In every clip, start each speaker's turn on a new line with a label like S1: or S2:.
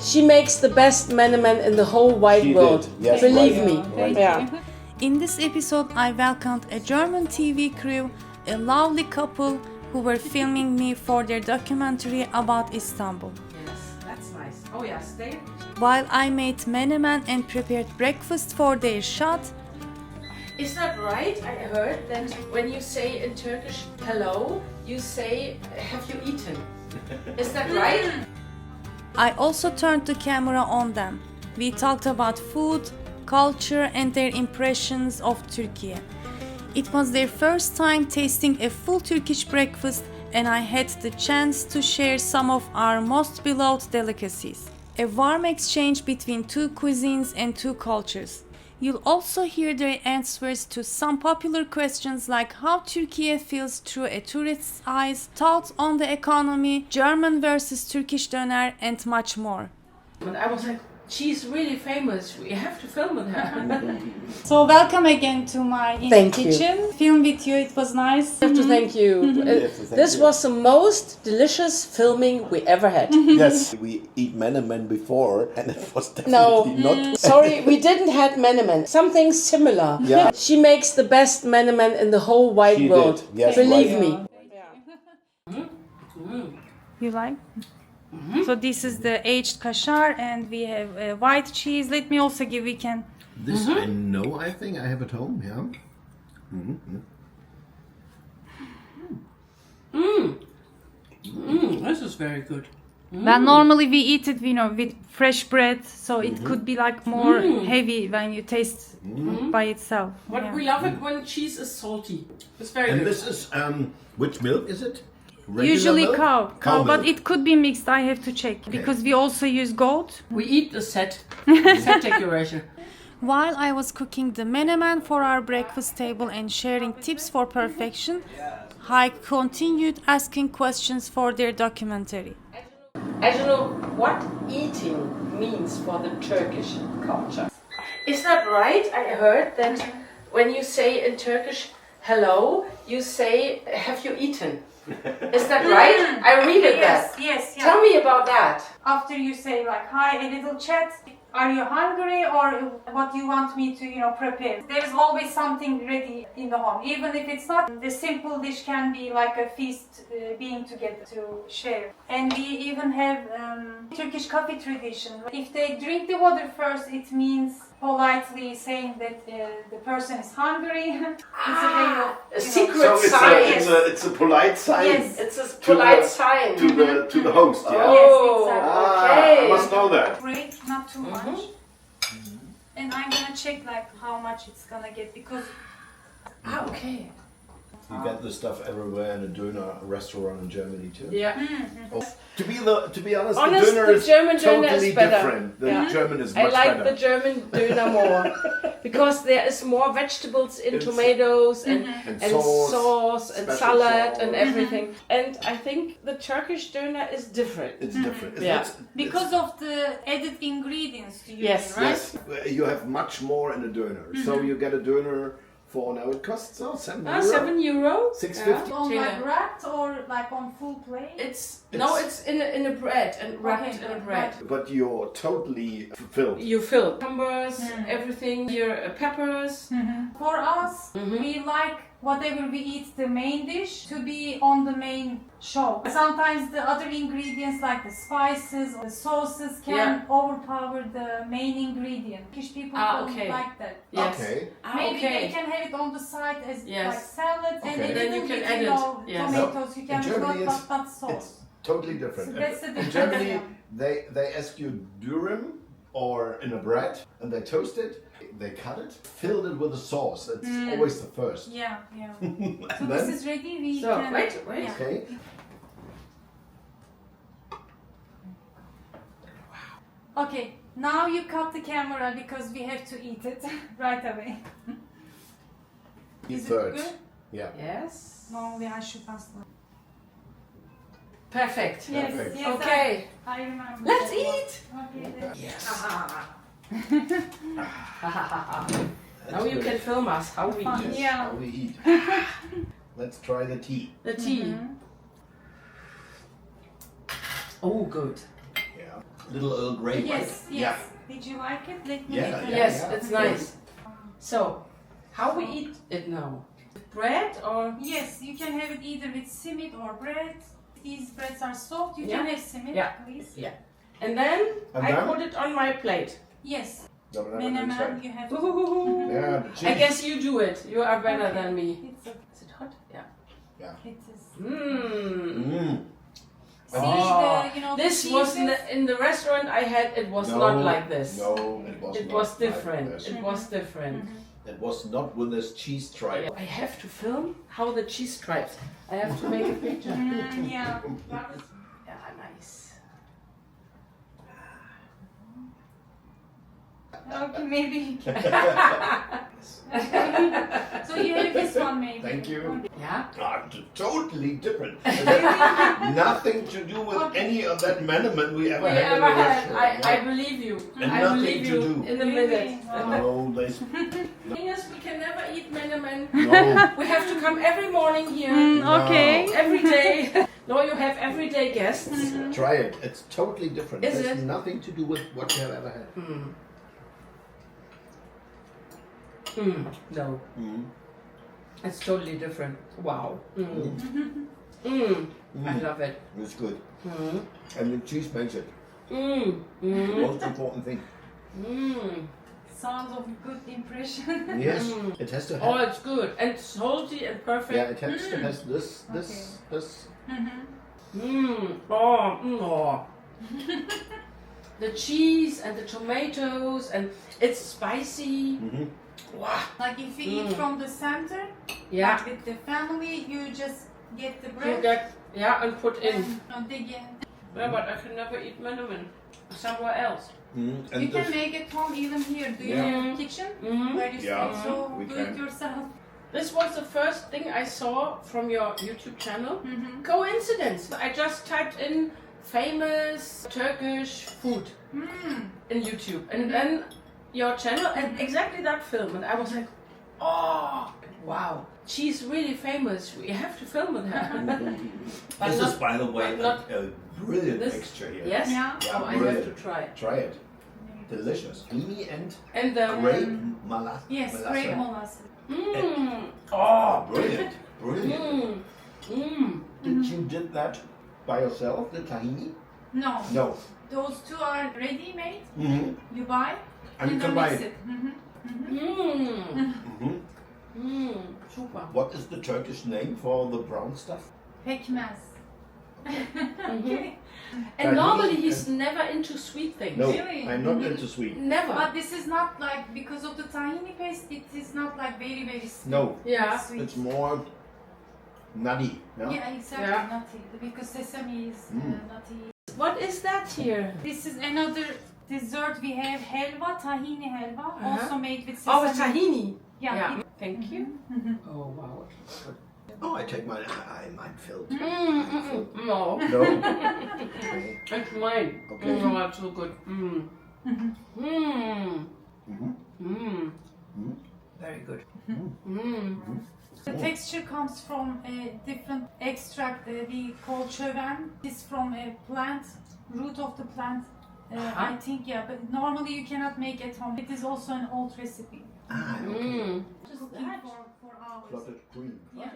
S1: She makes the best Menemen in the whole wide world.
S2: Yes,
S1: Believe
S2: right.
S1: me.
S2: Right.
S1: Yeah.
S3: In this episode, I welcomed a German TV crew, a lovely couple who were filming me for their documentary about Istanbul.
S1: Yes, that's nice. Oh yeah, stay.
S3: While I made menemen and prepared breakfast for their shot,
S1: Is that right? I heard that when you say in Turkish hello, you say have you eaten? Is that right?
S3: I also turned the camera on them. We talked about food, culture, and their impressions of Türkiye. It was their first time tasting a full Turkish breakfast, and I had the chance to share some of our most beloved delicacies. A warm exchange between two cuisines and two cultures. You'll also hear their answers to some popular questions like how Türkiye feels through a tourist's eyes, thoughts on the economy, German versus Turkish döner, and much more.
S1: And I was like, she's really famous. We have to film with her.
S3: So welcome again to my
S1: Thank you.
S3: kitchen. Film with you, it was nice.
S1: I have to thank you. This was the most delicious filming we ever had.
S2: Yes, we eat Menemen before, and it was definitely not.
S1: Sorry, we didn't have Menemen. Something similar.
S2: Yeah.
S1: She makes the best Menemen in the whole wide
S2: She
S1: world.
S2: did. Yes,
S1: Believe
S2: right.
S1: me.
S3: You like? So this is the aged kashar, and we have white cheese. Let me also give. We can.
S2: This I know. I think I have at home. Yeah.
S1: This is very good.
S3: Well, normally we eat it, with fresh bread, so it could be like more heavy when you taste by itself.
S1: But
S3: Yeah.
S1: we love it when cheese is salty. It's very
S2: And
S1: good.
S2: this is which milk is it? Regular
S3: Usually
S2: milk?
S3: cow, but
S2: milk.
S3: it could be mixed. I have to check because we also use goat.
S1: We eat the set decoration.
S3: While I was cooking the menemen for our breakfast table and sharing tips for perfection, Heike continued asking questions for their documentary.
S1: I don't know what eating means for the Turkish culture. Is that right? I heard that when you say in Turkish hello, you say have you eaten? Is that right? I read it that.
S3: Yes.
S1: Tell me about that.
S3: After you say like hi, a little chat, are you hungry or what do you want me to prepare? There's always something ready in the home, even if it's not. The simple dish can be like a feast, being together to share. And we even have Turkish coffee tradition. If they drink the water first, it means politely saying that the person is hungry. It's a way of
S1: A secret
S2: So
S1: sign.
S2: it's a polite sign.
S3: Yes.
S1: It's a polite sign.
S2: to the host. Yeah.
S3: Yes,
S1: Oh,
S3: exactly.
S1: okay.
S2: I must know that.
S3: Break, not too much. And I'm gonna check like how much it's gonna get because
S1: Okay.
S2: You get this stuff everywhere in a döner restaurant in Germany too.
S1: Yeah.
S2: Oh, to be honest,
S1: Honest,
S2: the döner
S1: the
S2: is
S1: German döner
S2: totally
S1: is better.
S2: different. The
S1: Yeah.
S2: German is
S1: I
S2: much
S1: like
S2: better.
S1: the German döner more because there is more vegetables in tomatoes and sauce and
S2: special
S1: salad
S2: sauce.
S1: and everything. And I think the Turkish döner is different.
S2: It's different. It's
S1: Yeah.
S3: because of the added ingredients to use,
S1: Yes.
S3: right?
S2: Yes, you have much more in a döner. So you get a döner for now. It costs €7.
S1: €7.
S2: 6.50.
S3: On
S1: Yeah.
S3: like wrapped or like on full plate?
S1: It's in a bread and wrapped in a bread.
S2: But you're totally fulfilled.
S1: You fill cucumbers, everything, your peppers.
S3: For us, we like whatever we eat, the main dish, to be on the main show. Sometimes the other ingredients like the spices or the sauces can overpower the main ingredient. Turkish people don't
S1: okay.
S3: like that.
S1: Yes.
S2: Okay.
S3: Maybe
S1: okay.
S3: they can have it on the side as
S1: Yes.
S3: like salad and
S2: Okay.
S3: a
S1: Then
S3: little
S1: you can
S3: bit,
S1: add it. Yes.
S3: tomatoes. You can
S2: In
S3: use
S2: Germany
S3: not,
S2: it's-
S3: not sauce.
S2: It's totally different.
S3: So that's the
S2: In
S3: difference,
S2: Germany,
S3: yeah.
S2: they ask you durum or in a bread, and they toast it. They cut it, filled it with a sauce. It's always the first.
S3: Yeah. So
S2: And
S3: this
S2: then,
S3: is ready. We
S1: So,
S3: can.
S1: wait.
S3: Yeah.
S2: okay.
S3: Okay, now you cut the camera because we have to eat it right away. Is it
S2: Thirds.
S3: good?
S2: Yeah.
S1: Yes.
S3: Normally I should ask.
S1: Perfect.
S3: Yes,
S2: Perfect.
S3: yes.
S1: Okay.
S3: I remember.
S1: Let's
S3: that
S1: eat.
S3: one. Okay.
S2: Yes.
S1: Now you can film us how we
S3: Fun.
S1: eat.
S2: Yes,
S3: Yeah.
S2: how we eat. Let's try the tea.
S1: The tea. Oh, good.
S2: little Earl Grey,
S3: Yes,
S2: right?
S3: yes.
S2: Yeah.
S3: Did you like it? Let me
S2: Yeah,
S3: make it.
S2: yeah.
S1: Yes, it's nice. So, how we eat it now? Bread or?
S3: Yes, you can have it either with simit or bread. These breads are soft. You
S1: Yeah.
S3: can have simit,
S1: Yeah.
S3: please.
S1: Yeah. And then
S2: And
S1: I
S2: then?
S1: put it on my plate.
S3: Yes.
S2: No, but I don't
S3: Menemen,
S2: understand.
S3: you have.
S1: Ooh.
S2: Yeah, the
S1: I
S2: cheese.
S1: guess you do it. You are better than me.
S3: It's a,
S1: Is it hot? Yeah.
S2: Yeah.
S3: it is.
S2: Mm.
S3: See
S1: Oh,
S3: the, you know,
S1: this
S3: the
S1: was
S3: cheeses?
S1: in the restaurant I had. It was
S2: No,
S1: not like this.
S2: No, it was
S1: It
S2: not
S1: was
S2: like
S1: different.
S2: this.
S1: It was different.
S2: It was not with this cheese stripe.
S1: I have to film how the cheese stripes. I have to make a picture.
S3: Yeah.
S1: Yeah, nice.
S3: Okay, maybe. So you have this one, maybe.
S2: Thank you.
S1: Yeah.
S2: Totally different. It has nothing to do with any of that Menemen we ever had in the restaurant.
S1: I believe you.
S2: And
S1: I
S2: nothing
S1: believe
S2: to
S1: you
S2: do.
S1: in a
S3: Really?
S1: minute.
S2: No, there's
S1: The thing is, we can never eat Menemen.
S2: no.
S1: We have to come every morning here.
S3: Okay.
S1: Every day. No, you have everyday guests.
S2: Try it. It's totally different.
S1: Is
S2: It has
S1: it?
S2: nothing to do with what you have ever had.
S1: No,
S2: Mm.
S1: it's totally different. Wow. I love it.
S2: It's good. And the cheese makes it. The most important thing.
S3: Sounds of good impression.
S2: Yes, it has to
S1: Oh,
S2: have.
S1: it's good and salty and perfect.
S2: Yeah, it has to have this.
S1: Oh. The cheese and the tomatoes and it's spicy. Wow.
S3: Like if you eat from the center,
S1: Yeah.
S3: like with the family, you just get the
S1: You
S3: bread
S1: get and put in.
S3: and dig in.
S1: Yeah, but I can never eat Menemen somewhere else.
S3: You
S2: And
S3: can make it home even here. Do you
S2: Yeah.
S3: have a kitchen where you
S2: Yeah,
S3: stay? So
S2: we
S3: do
S2: can.
S3: it yourself.
S1: This was the first thing I saw from your YouTube channel. Coincidence. I just typed in famous Turkish food in YouTube and then your channel and exactly that film and I was like, oh wow, she's really famous. We have to film with her. But
S2: this
S1: not-
S2: is, by the way,
S1: but not-
S2: a brilliant
S1: this-
S2: mixture here.
S1: Yes.
S3: Yeah.
S2: Yeah,
S1: Oh, I have
S2: brilliant.
S1: to try it.
S2: Try it. Delicious. Creamy and
S1: And the
S2: grape molasses.
S3: Yes, grape molasses.
S2: Oh, brilliant. Brilliant. Did you did that by yourself, the tahini?
S3: No,
S2: No.
S3: those two are ready made.
S2: Mm-hmm.
S3: You buy
S2: And you
S3: then
S2: can buy
S3: mix
S2: it.
S1: Super.
S2: What is the Turkish name for the brown stuff?
S3: Pekmez. Okay.
S1: And
S2: Tahini
S1: normally he's
S2: and-
S1: never into sweet things.
S2: No,
S3: Really?
S2: I'm not into sweet.
S1: Never.
S3: But this is not like, because of the tahini paste, it is not like very, very sweet.
S2: No,
S1: Yeah.
S3: Sweet.
S2: it's more nutty. Yeah?
S3: Yeah, exactly,
S1: Yeah.
S3: nutty. Because sesame is nutty.
S1: What is that here?
S3: This is another dessert. We have halva, tahini halva, also made with
S1: Oh,
S3: sesame.
S1: it's tahini.
S3: Yeah.
S1: Thank you. Oh wow. it looks good.
S2: Oh, I take mine. I'm filled.
S1: No,
S2: No. Okay.
S1: it's mine.
S2: Okay.
S1: Oh, that's so good. Very good.
S3: The texture comes from a different extract we call çöven. It's from a plant, root of the plant. I think, yeah, but normally you cannot make at home. It is also an old recipe.
S2: Ah, okay.
S3: Just cooking for hours.
S2: Clotted cream.
S3: Yeah.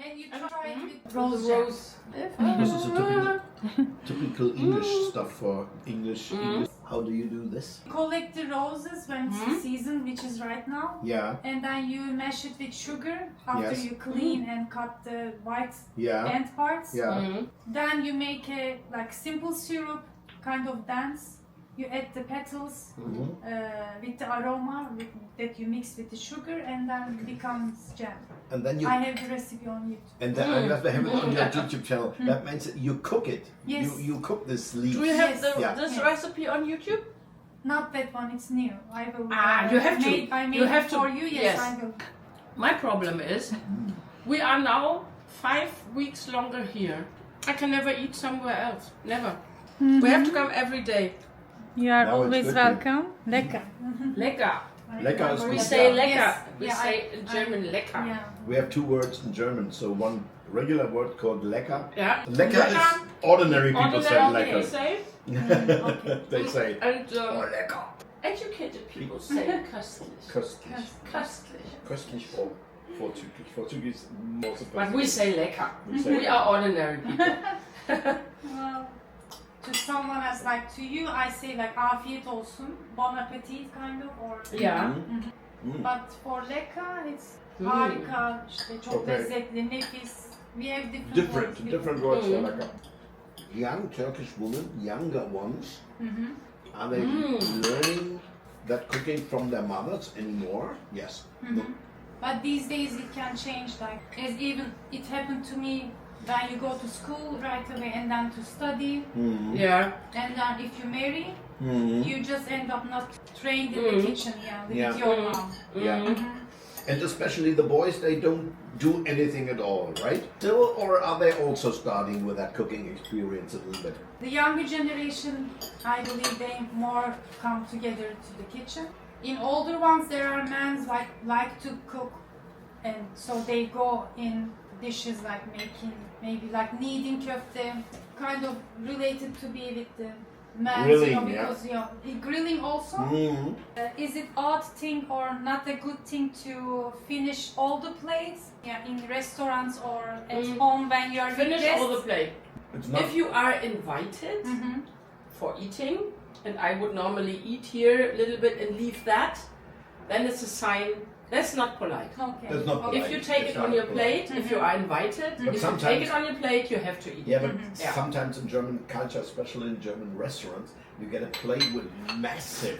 S3: And you try it with
S1: Rose.
S3: rose jam.
S2: This is a typical English stuff for English. How do you do this?
S3: Collect the roses when it's the season, which is right now.
S2: Yeah,
S3: And then you mash it with sugar after
S2: Yes.
S3: you clean and cut the white
S2: yeah,
S3: end parts.
S2: yeah.
S3: Then you make a like simple syrup, kind of dense. You add the petals with the aroma that you mix with the sugar, and then it becomes jam.
S2: And then you
S3: I have the recipe on YouTube.
S2: and then I have it on your YouTube channel. That means that you cook it.
S3: Yes.
S2: You cook this leaf.
S1: Do you have
S3: Yes.
S2: Yeah.
S1: this
S3: Yeah.
S1: recipe on YouTube?
S3: Not that one, it's new. I will.
S1: You have to.
S3: I made
S1: You have
S3: it
S1: to.
S3: for you. Yes,
S1: Yes.
S3: I will.
S1: My problem is, we are now 5 weeks longer here. I can never eat somewhere else. Never. We have to come every day.
S3: You are
S2: Now it's
S3: always
S2: good.
S3: welcome. Lekker.
S1: Lekker.
S2: Lecker is
S1: We
S2: good.
S1: say
S2: Yeah.
S1: lecker.
S3: Yes.
S1: We
S3: Yeah,
S1: say in German lecker.
S3: Yeah.
S2: We have two words in German. So one regular word called lecker.
S1: Yeah.
S2: Lecker is ordinary people say
S1: Ordinary
S2: lecker.
S1: people say.
S2: They say
S1: And
S2: oh lecker.
S1: educated people say köstlich.
S2: Köstlich.
S1: Köstlich.
S2: Köstlich vorzüglich. Vorzüglich is most of
S1: But we say lecker.
S2: We say
S1: We are ordinary people.
S3: Well, to someone as like to you, I say like afiyet olsun, bon appetit kind of, or
S1: Yeah.
S3: but for lekker it's harika, işte çok
S2: Okay.
S3: lezzetli, nefis. We have different
S2: different
S3: words.
S2: different words for lecker. Young Turkish women, younger ones, are they learning that cooking from their mothers anymore? Yes. No.
S3: But these days it can change. Like as even it happened to me when you go to school right away and then to study,
S1: Yeah.
S3: and then if you marry, you just end up not trained in the kitchen. Yeah, with
S2: Yeah.
S3: your mom.
S2: Yeah. And especially the boys, they don't do anything at all, right? Still, or are they also starting with that cooking experience a little bit?
S3: The younger generation, I believe they more come together to the kitchen. In older ones, there are men like to cook, and so they go in dishes like making maybe like kneading köfte, kind of related to be with the men,
S2: Grilling,
S3: because grilling also. Is it odd thing or not a good thing to finish all the plates? Yeah, in restaurants or at home when you are with
S1: Finish
S3: guests?
S1: all the plate.
S2: It's not.
S1: If you are invited for eating, and I would normally eat here a little bit and leave that, then it's a sign that's not polite.
S3: Okay.
S2: That's not polite.
S1: If you take
S2: It's
S1: it on
S2: not
S1: your
S2: polite.
S1: plate, if you are invited, if you
S2: sometimes-
S1: take it on your plate, you have to eat.
S2: Yeah, but
S1: Yeah.
S2: sometimes in German culture, especially in German restaurants, you get a plate with massive,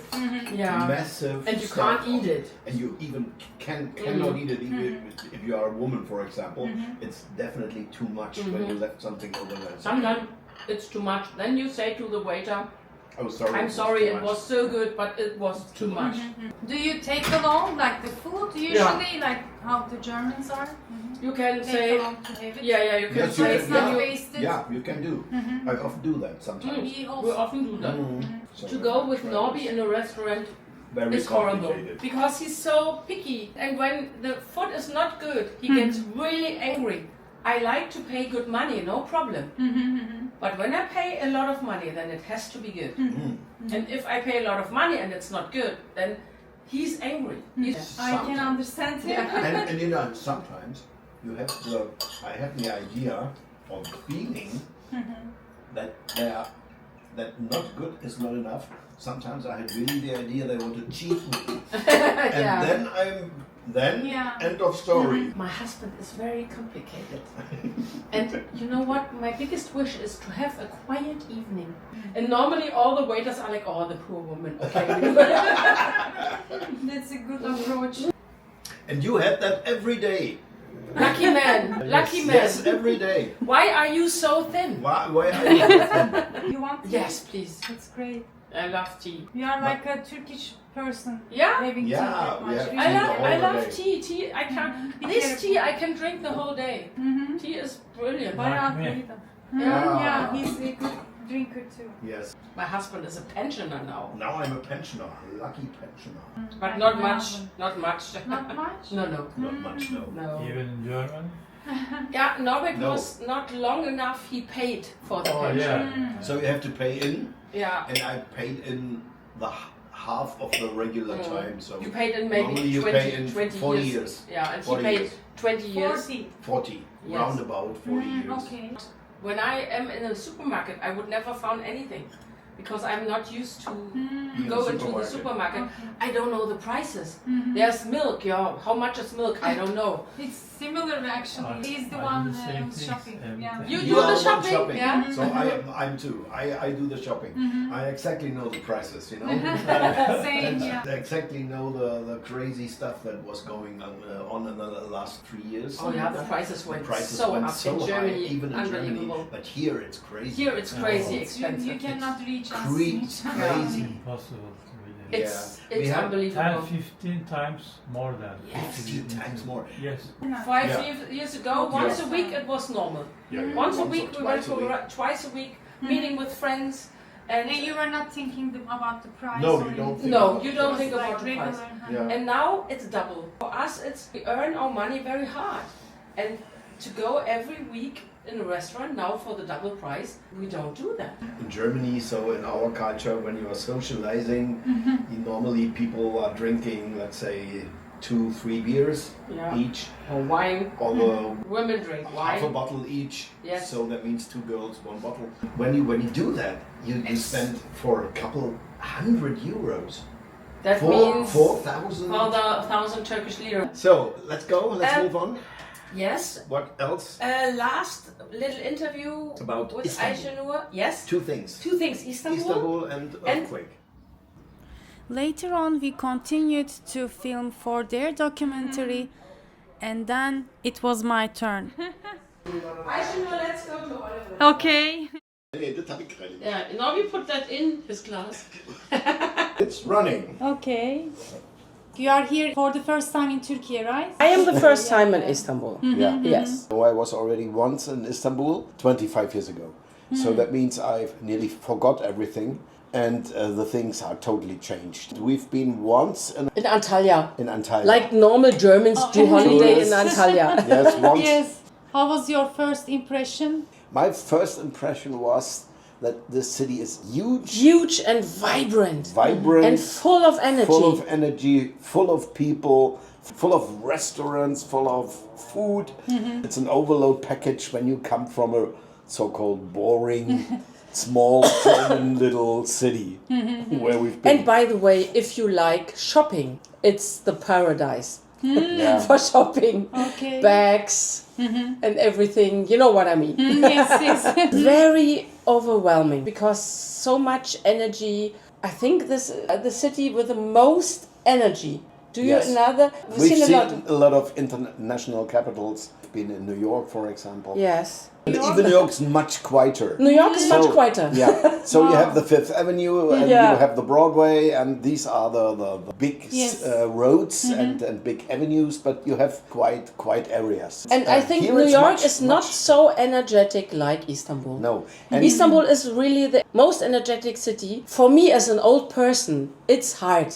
S1: Yeah.
S2: massive,
S1: And you
S2: stuff
S1: can't
S2: on
S1: eat it.
S2: and you even cannot eat it. Even if you are a woman, for example, it's definitely too much when you left something over there.
S1: Sometimes it's too much. Then you say to the waiter,
S2: Oh, sorry.
S1: I'm sorry, it was so good, but it was too much.
S3: Do you take along like the food usually, like how the Germans are?
S1: You can
S3: Take
S1: say,
S3: along to have it?
S1: yeah, you can
S2: Yes, you
S1: say,
S3: it's not
S2: yeah.
S3: wasted.
S2: Yeah, you can do. I often do that sometimes.
S3: We
S1: we
S3: also.
S1: often do that.
S2: So
S1: To go with Norby in a restaurant
S2: very
S1: is horrible
S2: complicated.
S1: because he's so picky, and when the food is not good, he gets really angry. I like to pay good money, no problem. But when I pay a lot of money, then it has to be good. And if I pay a lot of money and it's not good, then he's angry.
S3: I can understand him.
S2: And you know, sometimes you have I have the idea or the feeling that that not good is not enough. Sometimes I had really the idea they want to cheat me, and
S1: Yeah.
S2: then
S3: Yeah.
S2: end of story.
S1: My husband is very complicated. And you know what? My biggest wish is to have a quiet evening. And normally all the waiters are like, oh, the poor woman. Okay.
S3: That's a good approach.
S2: And you had that every day.
S1: Lucky man. Lucky man.
S2: Yes, every day.
S1: Why are you so thin?
S2: Why are you different?
S3: You want tea?
S1: Yes, please.
S3: That's great.
S1: I love tea.
S3: You are like a Turkish person.
S1: Yeah.
S3: Having
S2: Yeah,
S3: tea that
S2: we
S3: much.
S2: have
S3: Really
S2: tea
S1: I
S2: all the
S1: love
S2: day.
S1: tea. Tea, I can. This tea I can drink the whole day. Tea is brilliant.
S3: Bayağı
S4: me.
S3: great.
S2: Yeah.
S3: Yeah, he's a good drinker too.
S2: Yes.
S1: My husband is a pensioner now,
S2: Now I'm a pensioner, a lucky pensioner.
S1: but not much. Not much.
S3: Not much?
S1: No.
S2: Not much, no.
S1: No.
S4: Even in German?
S1: Yeah, Norbert
S2: No.
S1: was not long enough. He paid for the
S4: Oh
S1: pension.
S4: yeah.
S2: So you have to pay in,
S1: Yeah.
S2: and I paid in the half of the regular time. So
S1: You paid in maybe
S2: normally you
S1: 20,
S2: pay in
S1: 20
S2: 40
S1: years.
S2: years.
S1: Yeah, and he
S2: 40
S1: paid
S2: years.
S1: 20 years.
S3: 40.
S2: 40,
S1: Yes.
S2: roundabout 40 years.
S3: Okay.
S1: When I am in a supermarket, I would never found anything because I'm not used to
S2: In
S1: go
S2: the
S1: into the
S2: supermarket.
S1: supermarket. I don't know the prices. There's milk, yeah. How much is milk? I don't know.
S3: It's similar actually. He's the
S4: I do
S3: one
S4: the same
S3: who's
S4: things
S3: shopping.
S4: every
S3: Yeah.
S4: time.
S1: You
S2: You
S1: do
S2: are
S1: the
S2: one
S1: shopping, yeah?
S2: So I'm too. I do the shopping. I exactly know the prices, you know.
S3: Same, yeah.
S2: I exactly know the crazy stuff that was going on in the last 3 years.
S1: Oh yeah, the prices
S2: The
S1: went
S2: prices
S1: so
S2: went
S1: up
S2: so
S1: in Germany.
S2: high, even in Germany.
S1: Unbelievable.
S2: But here it's crazy.
S1: Here it's crazy
S4: Oh.
S1: expensive.
S3: You cannot reach us.
S2: Crazy.
S4: Impossible. Really.
S1: It's
S2: Yeah. We have
S4: 10,
S1: unbelievable.
S4: 15 times more than.
S1: Yes.
S2: 15 times more.
S4: Yes.
S1: 5
S2: Yeah.
S1: years ago, once a week it was normal.
S2: Yeah,
S1: Once a
S2: or
S1: week we went
S2: twice a
S1: for
S2: week.
S1: twice a week, meeting with friends, And
S3: you were not thinking about the price?
S2: No,
S3: or
S2: you don't
S3: anything?
S2: think
S1: no,
S2: about
S1: you
S2: the
S1: don't
S2: price.
S1: think about
S3: Like
S1: the
S3: regular,
S1: price.
S2: Yeah.
S1: And now it's double. For us, we earn our money very hard. And to go every week in a restaurant now for the double price, we don't do that.
S2: In Germany, so in our culture, when you are socializing, normally people are drinking, let's say, 2-3 beers
S1: Yeah.
S2: each,
S1: Or wine.
S2: or
S1: Women drink
S2: half a
S1: wine.
S2: bottle each.
S1: Yes.
S2: So that means 2 girls, 1 bottle. When you do that, you spend for a couple €100.
S1: That means
S2: 4,000.
S1: 4,000 Turkish lira.
S2: So let's go. Let's move on.
S1: Yes.
S2: What else?
S1: Last little interview
S2: About
S1: with
S2: Istanbul.
S1: Ayşenur. Yes.
S2: 2 things.
S1: 2 things.
S2: Istanbul and earthquake.
S3: Later on, we continued to film for their documentary, and then it was my turn.
S1: Ayşenur, let's go to Oliver.
S3: Okay.
S1: Yeah, now we put that in his glass.
S2: It's running.
S3: Okay. You are here for the first time in Turkey, right?
S1: I am the first time in Istanbul.
S2: Yeah.
S1: Yes.
S2: So I was already once in Istanbul 25 years ago. So that means I've nearly forgot everything, and the things are totally changed. We've been once
S1: In Antalya.
S2: in Antalya.
S1: Like normal Germans do holiday in
S2: Tourists.
S1: Antalya.
S2: Yes, once.
S3: Yes. How was your first impression?
S2: My first impression was that this city is huge,
S1: Huge and vibrant.
S2: vibrant,
S1: And full of energy.
S2: full of energy, full of people, full of restaurants, full of food. It's an overload package when you come from a so-called boring, small German little city where we've been.
S1: And by the way, if you like shopping, it's the paradise
S2: Yeah.
S1: for shopping.
S3: Okay.
S1: Bags and everything. You know what I mean?
S3: Yes, yes.
S1: Very overwhelming because so much energy. I think this the city with the most energy. Do you
S2: Yes.
S1: another?
S2: We've
S1: seen
S2: seen a lot of international capitals. Been in New York, for example.
S1: Yes.
S2: And even New York's much quieter.
S1: New York is much quieter.
S2: Yeah. So you have the Fifth Avenue and
S1: Yeah.
S2: you have the Broadway, and these are the big
S3: Yes.
S2: roads and big avenues, but you have quiet areas.
S1: And I think
S2: here
S1: New
S2: it's
S1: York
S2: much,
S1: is not
S2: much-
S1: so energetic like Istanbul.
S2: No. And
S1: Istanbul is really the most energetic city. For me as an old person, it's hard.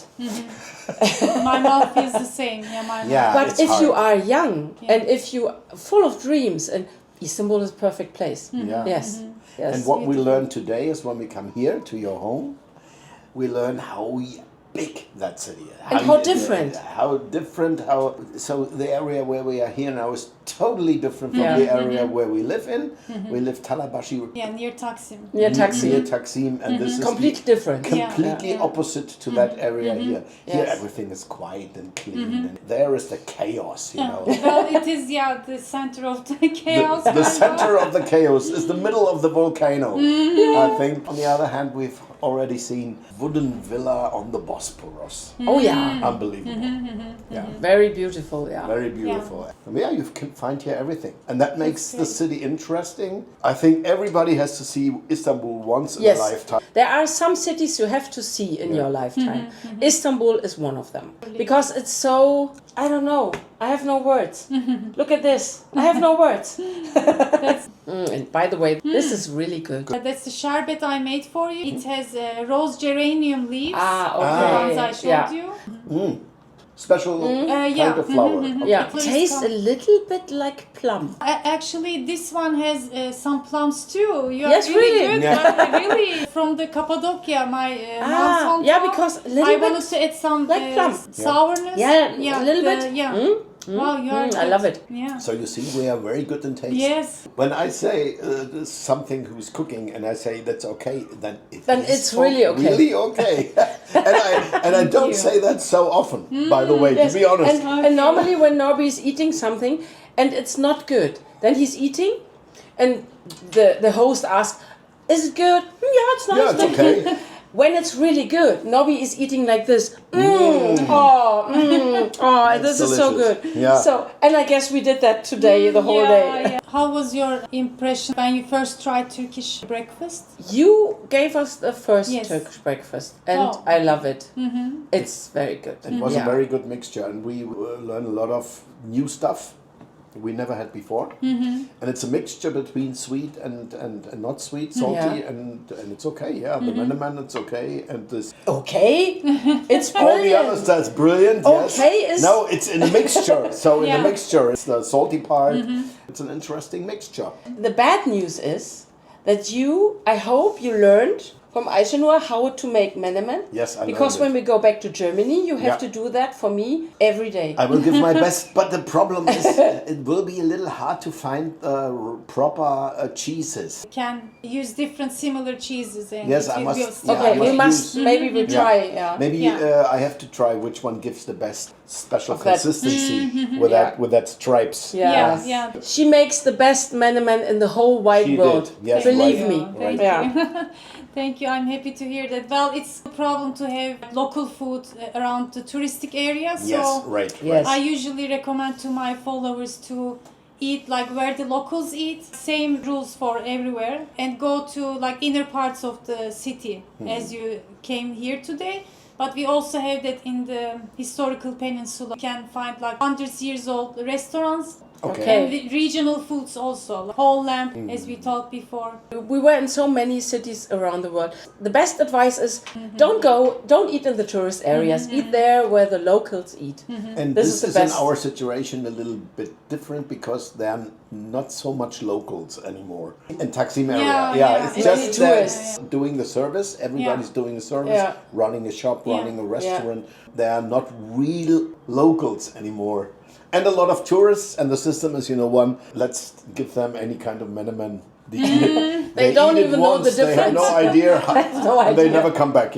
S3: My mouth is the same. Yeah, my mouth.
S2: Yeah.
S1: But
S2: it's
S1: if you
S2: hard.
S1: are young and if you are full of dreams, and Istanbul is a perfect place.
S2: Yeah.
S1: Yes. Yes.
S2: And what we learn today is when we come here to your home, we learn how big that city is.
S1: And how different.
S2: So the area where we are here now is totally different from
S1: Yeah.
S2: the area where we live in. We live Talabashi
S3: Yeah, near Taksim.
S1: Near Taksim.
S2: near Taksim, and this is
S1: Completely different.
S2: completely
S3: Yeah.
S2: opposite to that area here. Here
S1: Yes.
S2: everything is quiet and clean, and there is the chaos, you know.
S3: Well, it is, yeah, the center of the chaos.
S2: The center of the chaos is the middle of the volcano, I think. On the other hand, we've already seen wooden villa on the Bosporus.
S1: Oh yeah.
S2: Unbelievable. Yeah,
S1: Very beautiful, yeah.
S2: very beautiful. Yeah, you can find here everything. And that makes the city interesting. I think everybody has to see Istanbul once in a
S1: Yes.
S2: lifetime.
S1: There are some cities you have to see in your lifetime. Istanbul is one of them. Because it's so, I don't know, I have no words. Look at this, I have no words. And by the way, this is really good.
S3: That's the sherbet I made for you. It has rose geranium leaves.
S1: Ah,
S3: The
S1: okay.
S3: ones I showed
S1: Yeah.
S3: you.
S2: Special
S3: yeah.
S2: kind of flower.
S1: Yeah,
S3: Please
S1: tastes
S3: come.
S1: a little bit like plum.
S3: Actually, this one has some plums too. You are
S1: Yes,
S3: really
S1: really?
S3: good.
S2: Yeah.
S3: Really, from the Cappadocia, my mom's hometown.
S1: yeah, because a little
S3: I
S1: bit
S3: wanted to add some
S1: like plum.
S3: sourness.
S1: Yeah, a little bit.
S3: Yeah. Wow, you are
S1: I
S3: good.
S1: love it.
S3: Yeah.
S2: So you see, we are very good in taste.
S3: Yes.
S2: When I say something who's cooking and I say that's okay, then
S1: Then
S2: is
S1: it's really okay.
S2: Really okay. and I don't say that so often, by the way,
S1: Yes.
S2: to be honest.
S1: And normally when Norby is eating something and it's not good, then he's eating and the host asks, is it good? Yeah, it's nice.
S2: Yeah, it's okay.
S1: When it's really good, Norby is eating like this. This is so good.
S2: delicious. Yeah.
S1: So, and I guess we did that today, the whole day.
S3: Yeah. How was your impression when you first tried Turkish breakfast?
S1: You gave us the first
S3: Yes.
S1: Turkish breakfast, and
S3: Oh.
S1: I love it. It's very good.
S2: It was a very good mixture, and we learned a lot of new stuff. we never had before. And it's a mixture between sweet and not sweet, salty, and it's okay. Yeah, the Menemen, it's okay, and this.
S1: Okay, it's
S2: All the
S1: brilliant.
S2: others, that's brilliant. Yes.
S1: Okay is-
S2: No, it's in a mixture. So in
S3: Yeah.
S2: the mixture, it's the salty part. It's an interesting mixture.
S1: The bad news is that I hope you learned from Ayşenur how to make menemen.
S2: Yes, I
S1: Because
S2: learned
S1: when we go back to Germany, you have
S2: Yeah.
S1: to do that for me every day.
S2: I will give my best, but the problem is it will be a little hard to find proper cheeses.
S3: Can use different similar cheeses and
S2: Yes,
S3: it
S2: I
S3: will
S2: must-
S3: be
S2: yeah,
S3: still
S1: Okay,
S2: I
S1: we
S2: must
S1: must
S2: use-
S1: maybe we
S2: Yeah.
S1: try. Yeah.
S2: Maybe
S3: Yeah.
S2: I have to try which one gives the best special
S1: Of that-
S2: consistency
S1: Yeah.
S2: with that stripes.
S1: Yes.
S3: Yeah.
S1: She makes the best menemen in the whole wide
S2: She
S1: world.
S2: did. Yes,
S1: Believe
S2: right.
S1: me.
S3: Thank
S1: Yeah.
S3: you. Thank you. I'm happy to hear that. Well, it's a problem to have local food around the touristic areas.
S2: Yes,
S3: So
S2: right.
S1: Yes.
S3: I usually recommend to my followers to eat like where the locals eat. Same rules for everywhere. And go to like inner parts of the city as you came here today. But we also have that in the historical peninsula. You can find like hundreds years old restaurants.
S2: Okay.
S3: And the regional foods also, like whole lamb, as we talked before.
S1: We were in so many cities around the world. The best advice is don't eat in the tourist areas. Eat there where the locals eat.
S2: And
S1: This
S2: this
S1: is the
S2: is in
S1: best.
S2: our situation a little bit different because there are not so much locals anymore in Taksim area.
S3: Yeah,
S2: it's
S3: it's
S2: just
S1: many
S2: that
S1: tourists.
S2: doing the service. Everybody's doing the service,
S1: Yeah.
S2: running a shop,
S3: Yeah.
S2: running a restaurant. They are not real locals anymore. And a lot of tourists, and the system is, one, let's give them any kind of menemen. They
S1: don't
S2: eat it
S1: even know
S2: once,
S1: the
S2: They have no
S1: difference.
S2: idea,
S1: No
S2: and they
S1: idea.
S2: never come back.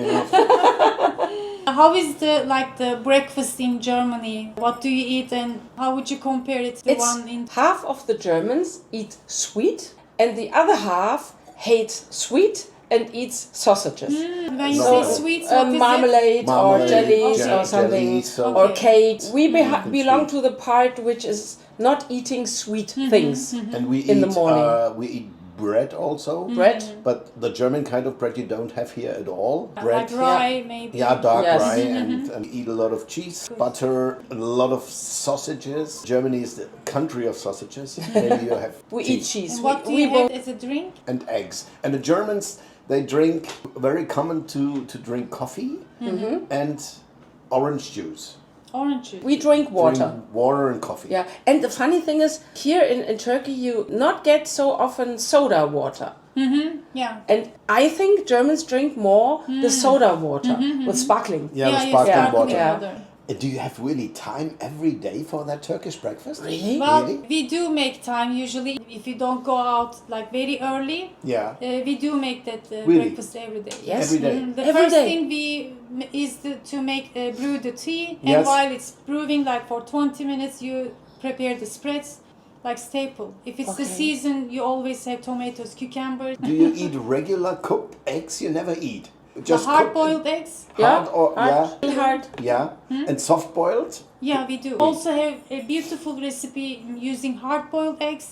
S3: How is the breakfast in Germany? What do you eat and how would you compare it to the
S1: It's
S3: one in
S1: half of the Germans eat sweet and the other half hates sweet and eats sausages.
S3: when you
S2: No.
S3: say sweets, what is it?
S1: Marmalade or
S2: Marmalade,
S1: jellies
S3: okay.
S1: or something,
S2: jellies, so-
S1: or
S3: Okay.
S1: cake. We belong
S2: sweet.
S1: to the part which is not eating sweet things.
S2: And we
S1: In
S2: eat
S1: the morning.
S2: we eat bread also.
S1: Bread.
S2: But the German kind of bread you don't have here at all. Bread.
S3: Like rye, maybe.
S2: Yeah, dark
S1: Yes.
S2: rye and eat a lot of cheese, butter, a lot of sausages. Germany is the country of sausages. Maybe you have
S1: We eat cheese.
S3: And what do
S1: we
S3: you
S1: both
S3: have as a drink?
S2: and eggs. And the Germans, they drink, very common to drink coffee and orange juice.
S3: Orange juice.
S1: we drink water.
S2: Drink water and coffee.
S1: Yeah, and the funny thing is, here in Turkey, you not get so often soda water.
S3: Yeah.
S1: And I think Germans drink more the soda water with sparkling.
S2: Yeah, with
S3: you
S2: sparkling
S3: start with
S2: water.
S1: Yeah.
S3: water.
S2: Do you have really time every day for that Turkish breakfast?
S1: Really?
S3: Well,
S2: Really?
S3: we do make time usually. If you don't go out like very early,
S2: Yeah.
S3: we do make that
S2: Really?
S3: breakfast every day.
S1: Yes.
S2: Every day.
S3: The
S1: Every
S3: first
S1: day.
S3: thing is to make brew the tea, and
S2: Yes.
S3: while it's brewing, like for 20 minutes, you prepare the spreads, like staple. If it's the
S1: Okay.
S3: season, you always have tomatoes, cucumbers,
S2: Do you eat regular cooked eggs? You never eat.
S3: the
S2: cooked-
S3: hard-boiled eggs.
S2: Hard or
S1: hard, hard.
S2: yeah, and soft boiled.
S3: Yeah, we do. Also have a beautiful recipe using hard-boiled eggs.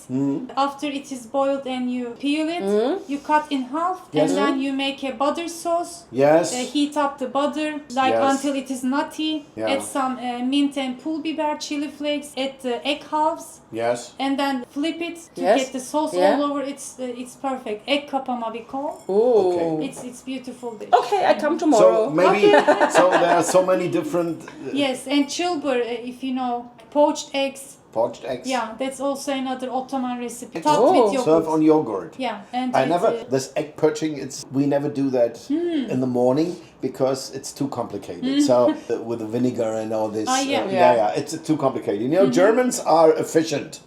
S3: After it is boiled and you peel it, you cut in half,
S2: Yes.
S3: and then you make a butter sauce.
S2: Yes.
S3: Heat up the butter like
S2: Yes.
S3: until it is nutty.
S2: Yeah.
S3: Add some mint and pul biber, chili flakes. Add the egg halves.
S2: Yes.
S3: And then flip it to
S1: Yes.
S3: get the sauce
S1: Yeah.
S3: all over. It's perfect. Egg kapama we call.
S1: Ooh.
S2: Okay.
S3: It's beautiful dish.
S1: Okay, I come tomorrow.
S2: So maybe so there are so many different
S3: Yes, and chilbur, if you know, poached eggs.
S2: poached eggs.
S3: Yeah, that's also another Ottoman recipe.
S2: Oh,
S3: Topped with yogurt.
S2: serve on yogurt.
S3: Yeah, and
S2: I
S3: with,
S2: never this egg poaching. We never do that in the morning because it's too complicated. So with the vinegar and all this,
S3: yeah.
S2: it's too complicated. You know, Germans are efficient.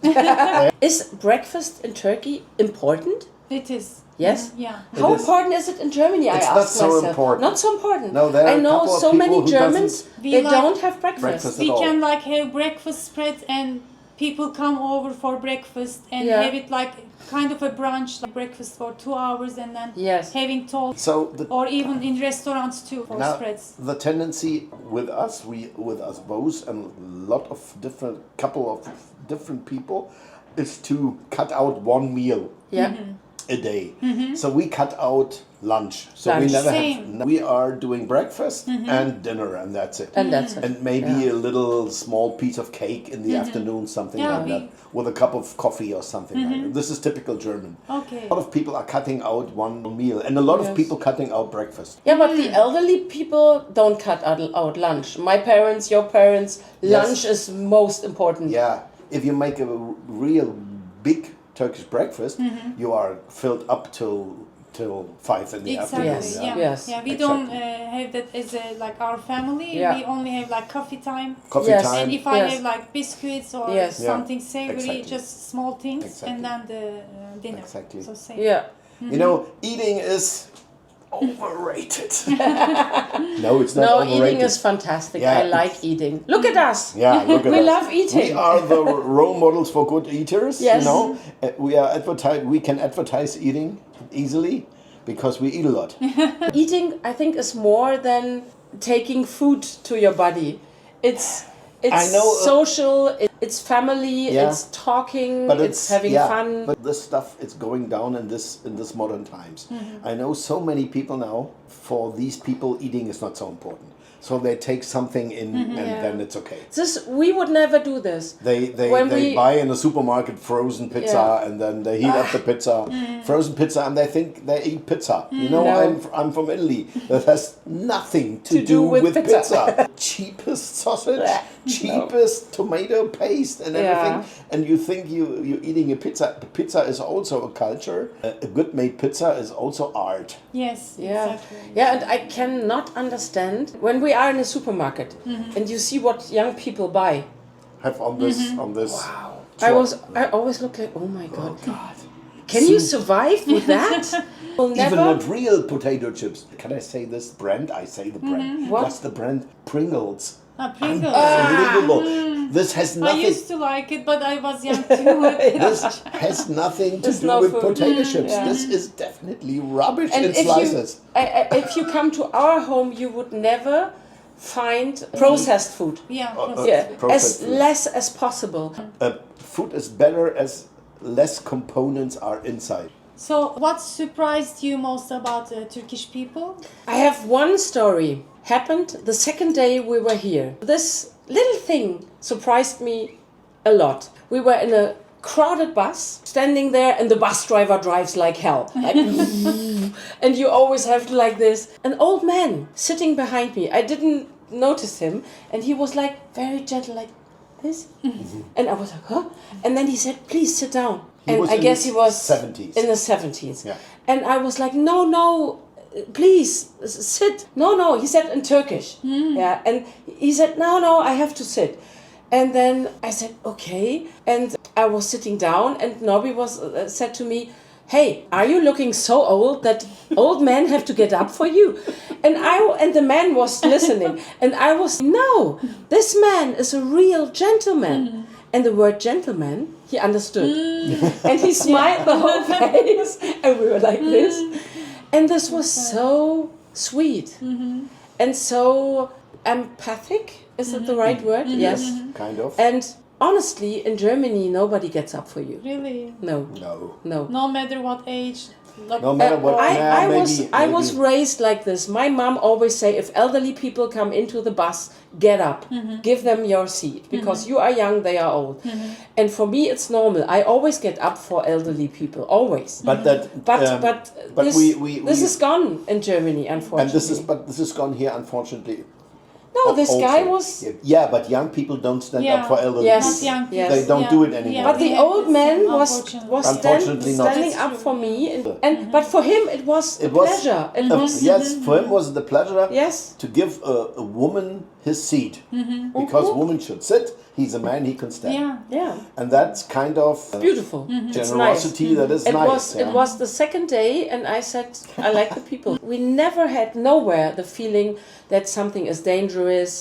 S1: Is breakfast in Turkey important?
S3: It is.
S1: Yes?
S3: Yeah.
S1: How
S2: It is.
S1: important is it in Germany?
S2: It's
S1: I
S2: not
S1: asked
S2: so
S1: myself.
S2: important.
S1: Not so important.
S2: No, there are
S1: I
S2: a
S1: know
S2: couple of
S1: so
S2: people
S1: many
S2: who
S1: Germans
S2: doesn't-
S3: We
S1: they
S3: like
S1: don't have breakfast.
S2: breakfast.
S3: We
S2: at all.
S3: can like have breakfast spread and people come over for breakfast and
S1: Yeah.
S3: have it like kind of a brunch, like breakfast for 2 hours and then
S1: Yes.
S3: having toast,
S2: So the
S3: or even in restaurants too for
S2: Now,
S3: spreads.
S2: the tendency with us both, and a lot of couple of different people, is to cut out one meal.
S1: Yeah.
S2: a day. So we cut out lunch. So
S1: Lunch.
S2: we never
S3: Same.
S2: have. We are doing breakfast and dinner, and that's it.
S1: And that's it.
S2: And maybe a little small piece of cake in the afternoon, something
S3: Yeah,
S2: like that, with a cup of coffee or something like that. This is typical German.
S3: Okay.
S2: A lot of people are cutting out one meal, and a lot of people cutting out breakfast.
S1: Yeah, but the elderly people don't cut out lunch. My parents, your parents, lunch is most important.
S2: Yeah, if you make a real big Turkish breakfast, you are filled up till 5 in the
S3: Exactly.
S2: afternoon.
S1: Yes.
S3: Yeah.
S1: Yes.
S3: Yeah. We
S2: Exactly.
S3: don't have that as like our family.
S1: Yeah.
S3: We only have like coffee time.
S2: Coffee
S1: Yes.
S2: time.
S3: And if I
S1: Yes.
S3: have like biscuits or
S1: Yes.
S2: Yeah.
S3: something savory,
S2: Exactly.
S3: just small things,
S2: Exactly.
S3: and then the dinner.
S2: Exactly.
S3: So same.
S1: Yeah.
S2: You know, eating is overrated. No, it's not
S1: No,
S2: overrated.
S1: eating is fantastic.
S2: Yeah,
S1: I like eating. Look at us.
S2: Yeah, look at
S1: We
S2: us.
S1: love eating.
S2: We are the role models for good eaters.
S1: Yes.
S2: You know, we are We can advertise eating easily because we eat a lot.
S1: Eating, I think, is more than taking food to your body. It's
S2: I know,
S1: social. It's family.
S2: Yeah.
S1: It's talking.
S2: But
S1: it's having fun.
S2: But this stuff is going down in this modern times. I know so many people now. For these people, eating is not so important. So they take something in, and then it's okay.
S1: We would never do this.
S2: They
S1: When we-
S2: buy in a supermarket frozen pizza,
S1: Yeah.
S2: and then they heat up the pizza, frozen pizza, and they think they eat pizza. You know,
S1: No.
S2: I'm from Italy. That has nothing to
S1: To
S2: do
S1: do with
S2: with
S1: pizza.
S2: pizza. Cheapest sausage, cheapest tomato paste, and everything.
S1: Yeah.
S2: And you think you're eating a pizza. Pizza is also a culture. A good made pizza is also art.
S3: Yes.
S1: Yeah,
S3: Exactly.
S1: yeah, and I cannot understand when we are in a supermarket and you see what young people buy.
S2: Have on this
S1: I always look like, oh my god,
S2: God.
S1: can you survive with that? We'll
S2: Even
S1: never.
S2: not real potato chips. Can I say this brand? I say the brand.
S1: What?
S2: What's the brand? Pringles.
S3: Pringles.
S2: Unbelievable. This has
S3: I
S2: nothing.
S3: used to like it, but I was young too.
S2: This has nothing to
S1: It's
S2: do
S1: no
S2: with
S1: food.
S2: potato chips.
S1: Yeah.
S2: This is definitely rubbish
S1: And
S2: in slices.
S1: if you come to our home, you would never find processed food.
S3: Yeah.
S1: Yeah,
S2: Processed
S1: as
S2: food.
S1: less as possible.
S2: Food is better as less components are inside.
S3: So, what surprised you most about Turkish people?
S1: I have one story. Happened the second day we were here. This little thing surprised me a lot. We were in a crowded bus, standing there, and the bus driver drives like hell. Like, and you always have like this. An old man sitting behind me. I didn't notice him, and he was like very gentle, like this. And I was like, huh? And then he said, please sit down.
S2: He
S1: And
S2: was
S1: I
S2: in
S1: guess
S2: his
S1: he was
S2: 70s.
S1: in the 70s.
S2: Yeah.
S1: And I was like, no, please sit. No, he said in Turkish. Yeah, and he said, no, I have to sit. And then I said, okay. And I was sitting down, and Norbert was said to me, hey, are you looking so old that old men have to get up for you? And the man was listening, and I was, no, this man is a real gentleman. And the word gentleman, he understood. And he smiled the whole face, and we were like this. And this was so sweet and so empathic. Is it the right word? Yes.
S2: Kind of.
S1: And honestly, in Germany, nobody gets up for you.
S3: Really?
S1: No.
S2: No.
S3: No matter what age. Like,
S2: No matter what.
S1: I was raised like this. My mom always say, if elderly people come into the bus, get up, give them your seat, because you are young, they are old. And for me, it's normal. I always get up for elderly people, always.
S2: But that.
S1: But this, this is gone in Germany, unfortunately.
S2: And this is gone here, unfortunately.
S1: no, this
S2: also.
S1: guy was.
S2: Yeah, but young people don't stand
S3: Yeah.
S2: up for elderly
S1: Yes.
S2: people.
S3: Not young
S1: Yes.
S2: They don't do it anymore.
S1: But the
S3: Yeah,
S1: old
S3: it's
S1: man
S3: unfortunate.
S1: was
S2: Unfortunately not.
S1: standing
S3: That's
S1: up
S3: true.
S1: for me, and but for him it was a pleasure. It was
S2: Yes, for him was the pleasure
S1: Yes.
S2: to give a woman his seat. Because woman should sit, he's a man, he can stand.
S3: Yeah.
S1: yeah,
S2: And that's kind of
S1: beautiful. It's nice.
S2: generosity that is
S1: It
S2: nice.
S1: was
S2: yeah.
S1: it was the second day, and I said I like the people. We never had nowhere the feeling that something is dangerous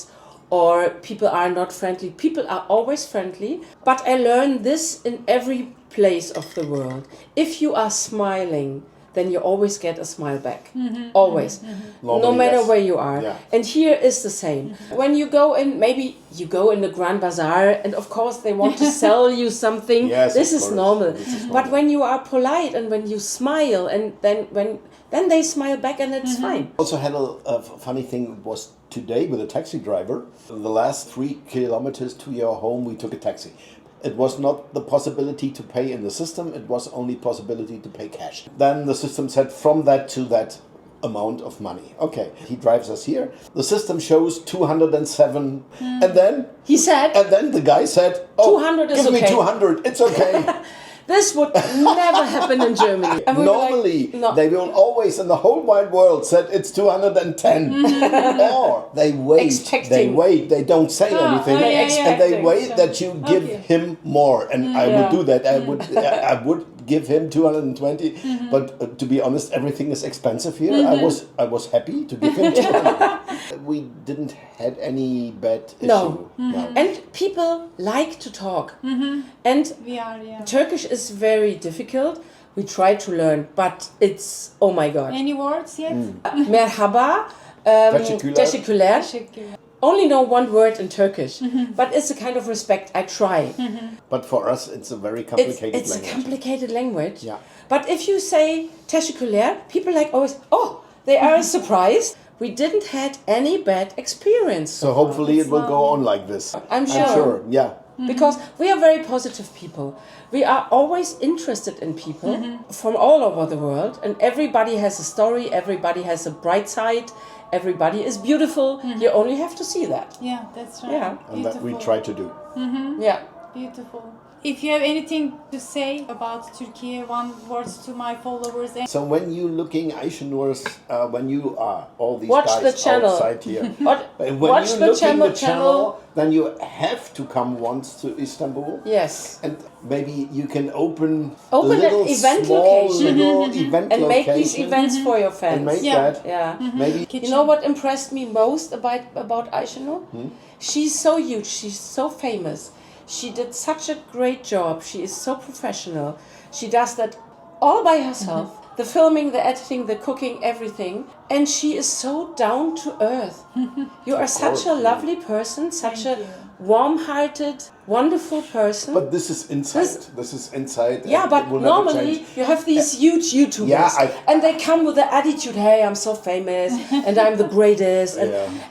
S1: or people are not friendly. People are always friendly, but I learned this in every place of the world. If you are smiling, then you always get a smile back. Always. No
S2: Normally,
S1: matter
S2: yes.
S1: where you are.
S2: Yeah.
S1: And here is the same. When you go in, maybe you go in the Grand Bazaar and of course they want to sell you something.
S2: Yes,
S1: this
S2: of
S1: is
S2: course.
S1: normal.
S2: This is
S1: But
S2: normal.
S1: when you are polite and when you smile and then they smile back and it's fine.
S2: Also had a funny thing was today with a taxi driver. The last 3 kilometers to your home, we took a taxi. It was not the possibility to pay in the system. It was only possibility to pay cash. Then the system said from that to that amount of money. Okay, he drives us here. The system shows 207, and then
S1: He said,
S2: the guy said, "Oh,
S1: 200 is
S2: give me
S1: okay."
S2: 200. It's okay."
S1: this would never happen in Germany. And we were like,
S2: Normally,
S1: no.
S2: they will always in the whole wide world said it's 210, or they wait.
S1: Expecting.
S2: They wait. They don't say anything,
S1: yeah, yeah,
S2: and they
S1: expecting,
S2: wait
S1: so-
S2: that you give him more. And I would do that. I would give him 220. But to be honest, everything is expensive here. I was happy to give him 200. We didn't had any bad issue.
S1: No.
S2: No.
S1: And people like to talk. And
S3: We are, yeah.
S1: Turkish is very difficult. We try to learn, but it's, oh my God.
S3: Any words yet?
S1: Merhaba,
S2: Teşekkürler.
S1: teşekkürler.
S3: Teşekkürler.
S1: Only know one word in Turkish, but it's a kind of respect. I try.
S2: But for us, it's a very
S1: It's,
S2: complicated
S1: it's a
S2: language.
S1: complicated language.
S2: Yeah.
S1: But if you say teşekkürler, people like always, oh, they are surprised. We didn't had any bad experience.
S2: So hopefully it will go on like this.
S1: I'm sure.
S2: Yeah.
S1: Because we are very positive people. We are always interested in people from all over the world, and everybody has a story, everybody has a bright side, everybody is beautiful. You only have to see that.
S3: Yeah, that's right.
S1: Yeah.
S2: And that we
S3: Beautiful.
S2: try to do.
S1: Yeah.
S3: Beautiful. If you have anything to say about Turkey, one words to my followers.
S2: So when you looking Ayşenur's, when you are all these
S1: Watch
S2: guys
S1: the channel.
S2: outside here,
S1: What-
S2: when
S1: watch
S2: you
S1: the
S2: looking the
S1: channel.
S2: then you have to come once to Istanbul.
S1: Yes.
S2: And maybe you can open
S1: Open
S2: a
S1: an
S2: little
S1: event
S2: small
S1: location.
S2: little event
S1: And make these
S2: location
S1: events for your fans.
S2: and make
S3: Yeah.
S2: that.
S1: Yeah.
S2: Maybe
S1: You know what impressed me most about Ayşenur? She's so huge. She's so famous. She did such a great job. She is so professional. She does that all by herself. The filming, the editing, the cooking, everything. And she is so down to earth. You are such a lovely person, such a warm-hearted, wonderful person.
S2: But this is inside. This is inside.
S1: Yeah,
S2: and
S1: but
S2: it will never
S1: normally
S2: change.
S1: you have these huge YouTubers,
S2: Yeah,
S1: and they come with the attitude, "Hey, I'm so famous, and I'm the greatest,"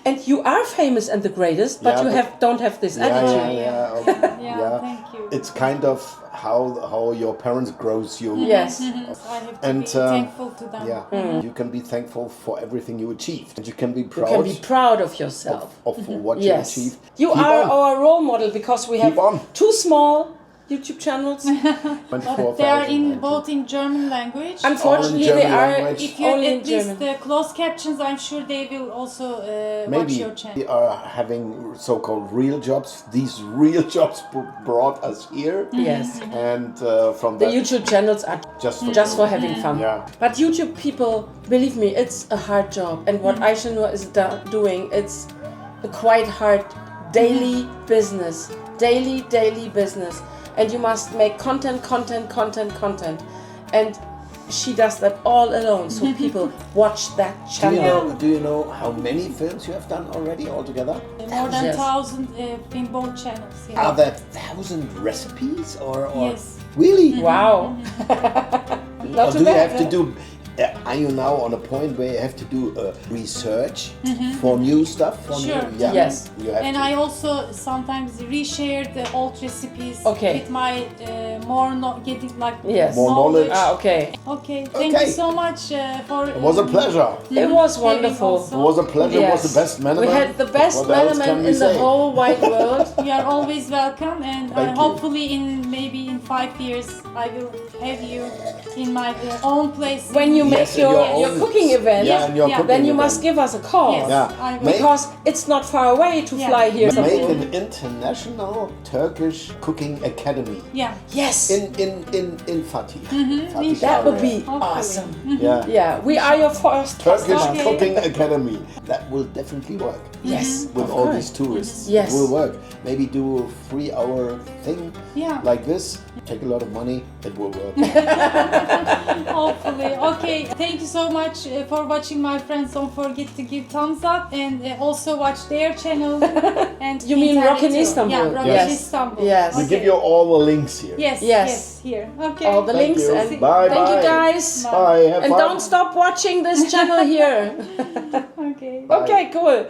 S1: and you are famous and the greatest, but
S2: Yeah,
S1: you
S2: but-
S1: don't have this
S2: Yeah,
S1: attitude.
S2: okay.
S3: Yeah, thank you.
S2: It's kind of how your parents grows you.
S1: Yes,
S3: I have to
S2: And,
S3: be thankful to them.
S2: Yeah, you can be thankful for everything you achieved, and you can be
S1: you
S2: proud
S1: can be proud of yourself.
S2: of what you
S1: Yes,
S2: achieved.
S1: you
S2: Keep
S1: are
S2: on.
S1: our role model because we have
S2: Keep on.
S1: 2 small YouTube channels.
S2: 24,000,
S3: They are in
S2: 19.
S3: both in German language.
S1: Unfortunately,
S2: All in
S1: they
S2: German
S1: are
S2: language.
S3: If you
S1: only in
S3: at least
S1: German.
S3: the closed captions, I'm sure they will also watch
S2: Maybe
S3: your channel.
S2: we are having so-called real jobs. These real jobs brought us here,
S1: Yes,
S2: and from
S1: the
S2: that,
S1: YouTube channels are
S2: just
S1: for having fun.
S2: Yeah.
S1: But YouTube people, believe me, it's a hard job. And what Ayşenur is doing, it's a quite hard daily business. Daily business. And you must make content. And she does that all alone. So people watch that channel.
S2: Do you know how many films you have done already altogether?
S3: More than
S1: Yes.
S3: 1,000 in both channels. Yeah.
S2: Are there 1,000 recipes or
S3: Yes.
S2: really?
S1: Wow. Not
S2: Or
S1: too
S2: do you
S1: bad,
S2: have to
S1: huh?
S2: do? Are you now on a point where you have to do research for new stuff? For
S3: Sure.
S2: New, yeah.
S1: Yes.
S2: You have
S3: And
S2: to.
S3: I also sometimes reshare the old recipes
S1: Okay.
S3: with my getting like
S1: Yes.
S2: More knowledge.
S1: Ah, okay.
S3: Okay, thank
S2: Okay.
S3: you so much for.
S2: It was a pleasure.
S1: It was wonderful.
S3: also.
S2: It was a pleasure. It was
S1: Yes.
S2: the best Menemen.
S1: We had the best
S2: What else
S1: Menemen
S2: can we
S1: in the
S2: say?
S1: whole wide world.
S3: You are always welcome, and
S2: Thank you.
S3: hopefully maybe in 5 years I will have you in my own place.
S1: When you make
S2: Yes,
S1: your
S2: own-
S1: cooking event,
S2: Yeah, and your
S3: Yeah.
S2: cooking
S1: then you
S2: event.
S1: must give us a call.
S3: Yes,
S2: Yeah.
S3: I will.
S2: Make-
S1: Because it's not far away to
S3: Yeah.
S1: fly here.
S2: Make an international Turkish cooking academy
S3: Yeah.
S1: Yes,
S2: in Fatih. Fatih
S1: that would
S2: area.
S1: be awesome.
S2: Yeah.
S1: Yeah, we are your first
S2: Turkish
S1: customer.
S3: Okay.
S2: cooking academy. That will definitely work.
S1: Yes,
S2: With
S1: of
S2: all
S1: course.
S2: these tourists.
S1: Yes.
S2: It will work. Maybe do a 3-hour thing
S3: Yeah.
S2: like this. Take a lot of money. It will work.
S3: Hopefully. Okay. so much for watching, my friends. Don't forget to give thumbs up and also watch their channel. And
S1: You mean
S3: Internet
S1: Rockin'
S3: too.
S1: Istanbul?
S3: Yeah, Rockin'
S5: Yes.
S3: Istanbul.
S1: Yes.
S5: We
S3: Okay.
S5: give you all the links here.
S3: Yes,
S1: Yes.
S3: yes, here. Okay.
S1: All the
S5: Thank
S1: links
S5: you.
S1: and
S5: Bye,
S1: thank you
S5: bye.
S1: guys.
S5: Bye. Have
S1: And
S5: fun.
S1: don't stop watching this channel here.
S3: Okay.
S5: Bye.
S1: Okay, cool.